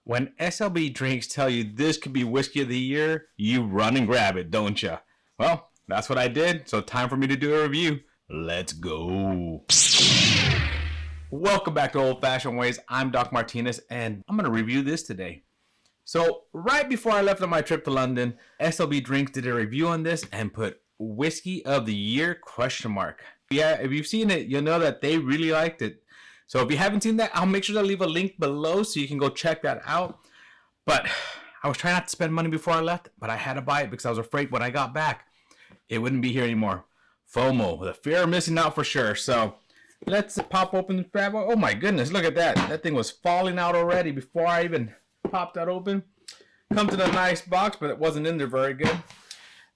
When SLB drinks tell you this could be whiskey of the year, you run and grab it, don't you? Well, that's what I did, so time for me to do a review. Let's go. Welcome back to Old Fashioned Ways. I'm Doc Martinez, and I'm going to review this today. So, right before I left on my trip to London, SLB Drinks did a review on this and put whiskey of the year ? Yeah, if you've seen it, you'll know that they really liked it. So if you haven't seen that, I'll make sure to leave a link below so you can go check that out. But I was trying not to spend money before I left, but I had to buy it because I was afraid when I got back, it wouldn't be here anymore. FOMO, the fear of missing out for sure. So let's pop open the grab. Oh my goodness, look at that. That thing was falling out already before I even popped that open. Comes in a nice box, but it wasn't in there very good.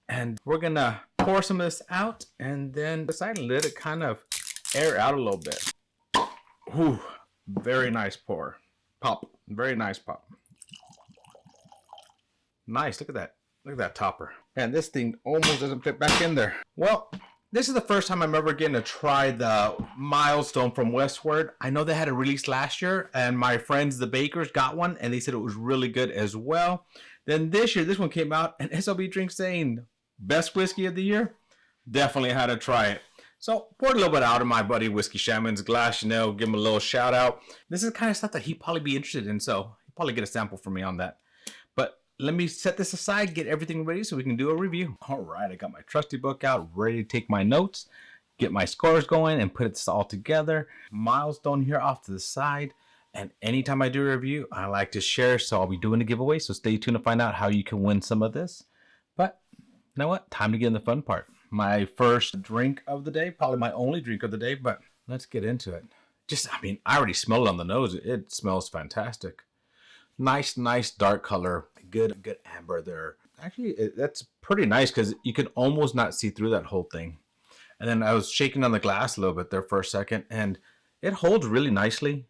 And we're going to pour some of this out and then decide to let it kind of air out a little bit. Whew, very nice pour. Pop. Very nice pop. Nice. Look at that. Look at that topper. And this thing almost doesn't fit back in there. Well, this is the first time I'm ever getting to try the Milestone from Westward. I know they had a release last year, and my friends, the bakers, got one, and they said it was really good as well. Then this year, this one came out, and SLB Drinks saying, best whiskey of the year? Definitely had to try it. So, poured a little bit out of my buddy Whiskey Shaman's glass, give him a little shout out. This is the kind of stuff that he'd probably be interested in, so he'll probably get a sample from me on that. But let me set this aside, get everything ready so we can do a review. All right, I got my trusty book out, ready to take my notes, get my scores going, and put this all together. Milestone here off to the side. And anytime I do a review, I like to share, so I'll be doing a giveaway, so stay tuned to find out how you can win some of this. But you know what? Time to get in the fun part. My first drink of the day, probably my only drink of the day, but let's get into it. I already smell it on the nose. It smells fantastic. Nice dark color. Good amber there. Actually, that's pretty nice because you can almost not see through that whole thing. And then I was shaking on the glass a little bit there for a second, and it holds really nicely.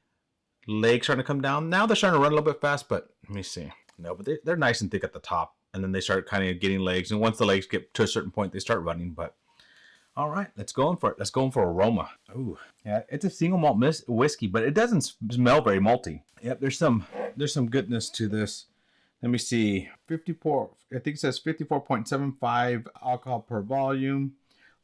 Legs starting to come down. Now they're starting to run a little bit fast, but let me see. No, but they're nice and thick at the top. And then they start kind of getting legs. And once the legs get to a certain point, they start running. But all right, let's go in for it. Let's go in for aroma. Ooh, yeah, it's a single malt whiskey, but it doesn't smell very malty. Yep, there's some goodness to this. Let me see. 54. I think it says 54.75 alcohol per volume.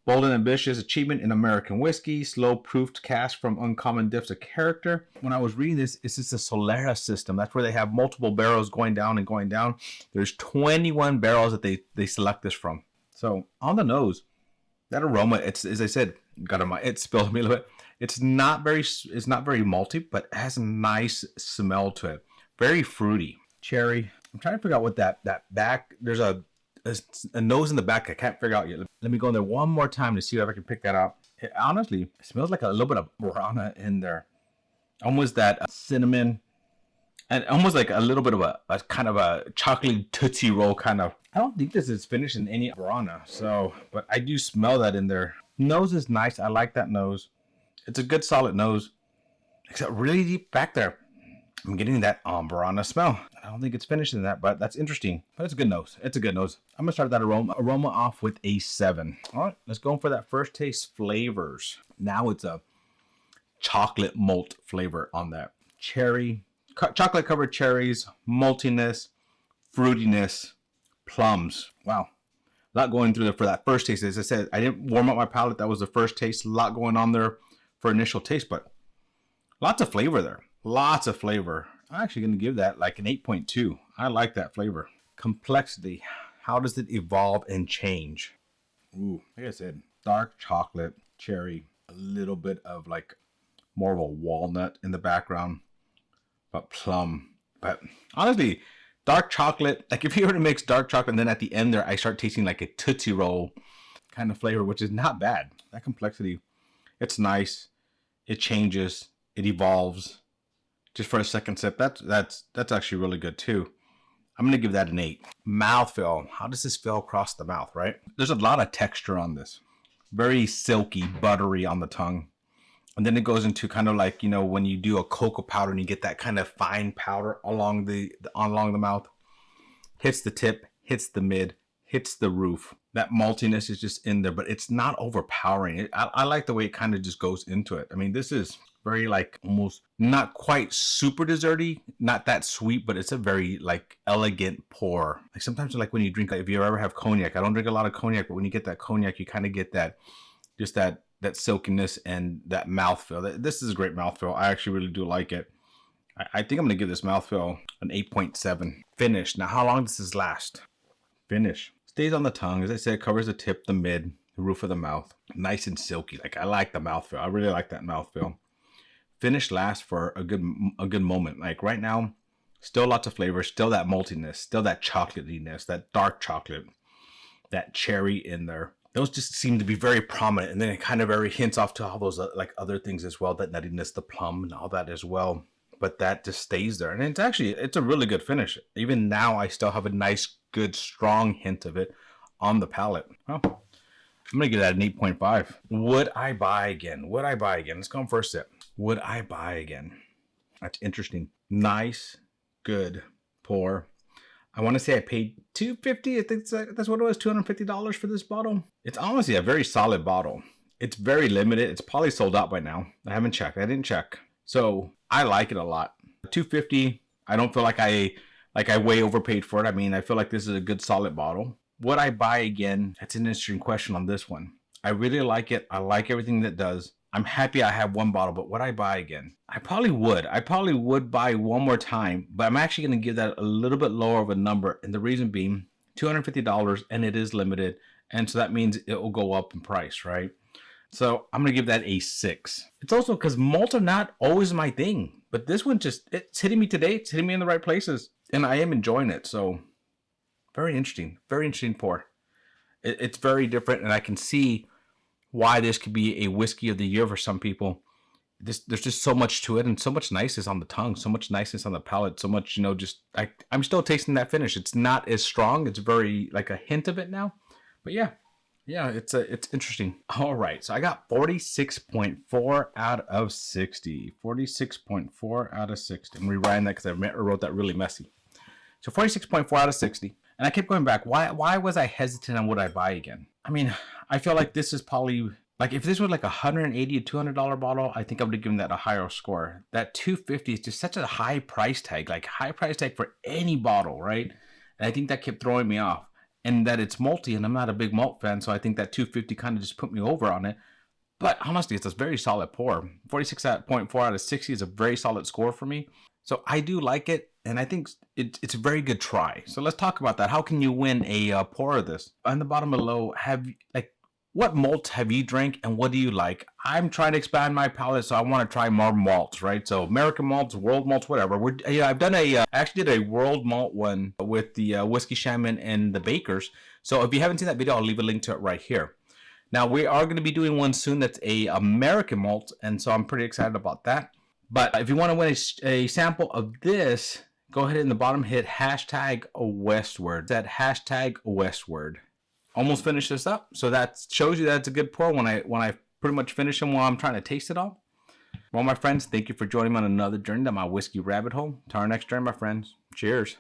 Bold and ambitious achievement in American whiskey. Slow proofed cask from uncommon depths of character. When I was reading this, it's just a Solera system. That's where they have multiple barrels going down and going down. There's 21 barrels that they select this from. So on the nose, that aroma, it's, as I said, it spilled me a little bit. It's not very malty, but it has a nice smell to it. Very fruity. Cherry. I'm trying to figure out what that back, there's a nose in the back I can't figure out yet. Let me go in there one more time to see if I can pick that out. It honestly smells like a little bit of guarana in there. Almost that cinnamon and almost like a little bit of a kind of a chocolate Tootsie Roll kind of. I don't think this is finished in any guarana, but I do smell that in there. Nose is nice. I like that nose. It's a good solid nose. Except really deep back there, I'm getting that guarana smell. I don't think it's finished in that, but that's interesting. But it's a good nose. It's a good nose. I'm going to start that aroma off with a 7. All right, let's go for that first taste flavors. Now it's a chocolate malt flavor on that. Cherry, chocolate covered cherries, maltiness, fruitiness, plums. Wow. A lot going through there for that first taste. As I said, I didn't warm up my palate. That was the first taste. A lot going on there for initial taste, but lots of flavor there. Lots of flavor. I'm actually going to give that like an 8.2. I like that flavor. Complexity. How does it evolve and change? Ooh, like I said, dark chocolate, cherry, a little bit of like more of a walnut in the background, but plum. But honestly, dark chocolate, like if you were to mix dark chocolate and then at the end there, I start tasting like a Tootsie Roll kind of flavor, which is not bad. That complexity, it's nice. It changes. It evolves. Just for a second sip, that's actually really good too. I'm gonna give that an 8. Mouthfeel. How does this feel across the mouth, right? There's a lot of texture on this. Very silky, buttery on the tongue. And then it goes into kind of like, when you do a cocoa powder and you get that kind of fine powder along the mouth. Hits the tip, hits the mid, hits the roof. That maltiness is just in there, but it's not overpowering. I like the way it kind of just goes into it. I mean, this is very like almost not quite super desserty, not that sweet, but it's a very like elegant pour. Like sometimes like when you drink, like if you ever have cognac, I don't drink a lot of cognac, but when you get that cognac, you kind of get that, just that silkiness and that mouthfeel. This is a great mouthfeel. I actually really do like it. I think I'm going to give this mouthfeel an 8.7. Finish. Now, how long does this last? Finish. Stays on the tongue. As I said, covers the tip, the mid, the roof of the mouth. Nice and silky. Like I like the mouthfeel. I really like that mouthfeel. Finish lasts for a good moment. Like right now, still lots of flavor, still that maltiness, still that chocolatiness, that dark chocolate, that cherry in there. Those just seem to be very prominent, and then it kind of very hints off to all those like other things as well, that nuttiness, the plum, and all that as well. But that just stays there, and it's a really good finish. Even now, I still have a nice, good, strong hint of it on the palate. Well, I'm gonna give that an 8.5. Would I buy again? Would I buy again? Let's go on first sip. Would I buy again? That's interesting. Nice, good pour. I want to say I paid $250. I think that's what it was, $250 for this bottle. It's honestly a very solid bottle. It's very limited. It's probably sold out by now. I haven't checked. I didn't check. So I like it a lot. $250. I don't feel like I way overpaid for it. I mean, I feel like this is a good solid bottle. Would I buy again? That's an interesting question on this one. I really like it. I like everything that it does. I'm happy I have one bottle, but would I buy again? I probably would. I probably would buy one more time, but I'm actually going to give that a little bit lower of a number. And the reason being $250, and it is limited. And so that means it will go up in price, right? So I'm going to give that a 6. It's also because malts are not always my thing, but this one it's hitting me today. It's hitting me in the right places, and I am enjoying it. So very interesting pour. It's very different, and I can see why this could be a whiskey of the year for some people. There's just so much to it, and so much niceness on the tongue, so much niceness on the palate, so much, I'm still tasting that finish. It's not as strong. It's very like a hint of it now, but yeah, it's interesting. All right, so I got 46.4 out of 60. 46.4 out of 60. I'm rewriting that because I wrote that really messy. So 46.4 out of 60. And I kept going back. Why was I hesitant on would I buy again? I mean, I feel like this is probably, like if this was like a $180 to $200 bottle, I think I would have given that a higher score. That $250 is just such a high price tag, like high price tag for any bottle, right? And I think that kept throwing me off. And that it's malty, and I'm not a big malt fan, so I think that $250 kind of just put me over on it. But honestly, it's a very solid pour. 46.4 out of 60 is a very solid score for me. So I do like it, and I think it's a very good try. So let's talk about that. How can you win a pour of this? On the bottom below, what malts have you drank, and what do you like? I'm trying to expand my palate, so I want to try more malts, right? So American malts, world malts, whatever. I've done I actually did a world malt one with the Whiskey Shaman and the Bakers. So if you haven't seen that video, I'll leave a link to it right here. Now we are going to be doing one soon that's a American malt, and so I'm pretty excited about that. But if you want to win a sample of this, go ahead in the bottom, hit #Westward. That #Westward. Almost finished this up, so that shows you that it's a good pour when I pretty much finish them while I'm trying to taste it all. Well, my friends, thank you for joining me on another journey down my whiskey rabbit hole. To our next journey, my friends. Cheers.